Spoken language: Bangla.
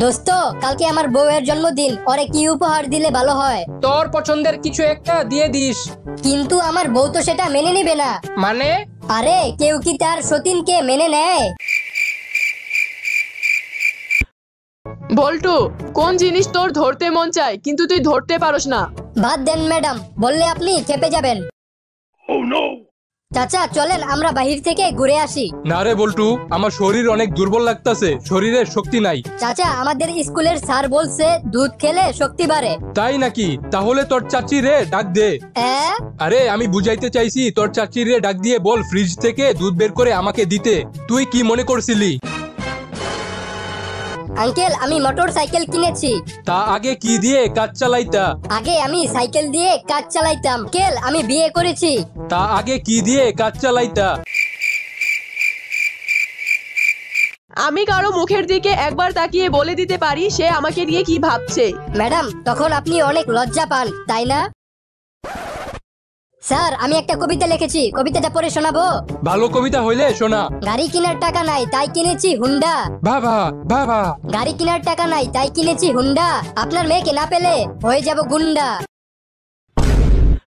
দোস্ত, কালকে আমার বউয়ের জন্মদিন, ওরে কি উপহার দিলে ভালো হয়? তোর পছন্দের কিছু একটা দিয়ে দিস। কিন্তু আমার বউ তো সেটা মেনে নিবে না। মানে? আরে কেউ কি তার সতীনকে মেনে নেয়? বল্টু, কোন জিনিস তোর ধরতে মন চায় কিন্তু তুই ধরতে পারস না? বাদ দেন ম্যাডাম, বললে আপনি খেপে যাবেন। চাচা চলেন আমরা বাহির থেকে ঘুরে আসি। না রে বল্টু, আমার শরীর অনেক দুর্বল লাগতাছে, শরীরে শক্তি নাই। চাচা আমাদের স্কুলের স্যার বলছে দুধ খেলে শক্তি বাড়ে। তাই নাকি? তাহলে তোর চাচি রে ডাক দে। আরে আমি বুঝাইতে চাইছি, তোর চাচি রে ডাক দিয়ে বল ফ্রিজ থেকে দুধ বের করে আমাকে দিতে। তুই কি মনে করছিলি? আঙ্কেল, আমি মোটর সাইকেল কিনেছি। তা আগে কি দিয়ে কাজ চালাইতা? আগে আমি সাইকেল দিয়ে কাজ চালাইতাম। আঙ্কেল, আমি বিয়ে করেছি। তা আগে কি দিয়ে কাজ চালাইতা? আমি কারো মুখের দিকে একবার তাকিয়ে বলে দিতে পারি সে আমাকে নিয়ে কি ভাবছে। ম্যাডাম, তখন আপনি অনেক লজ্জা পান, তাই না? স্যার, আমি একটা কবিতা লিখেছি, কবিতাটা পড়ে শোনাবো? ভালো কবিতা হইলে শোনা। গাড়ি কেনার টাকা নাই তাই কিনেছি হুন্ডা। বাবা বাবা। গাড়ি কেনার টাকা নাই তাই কিনেছি হুন্ডা। আপনার মেয়েকে না পেলে হয়ে যাব গুন্ডা।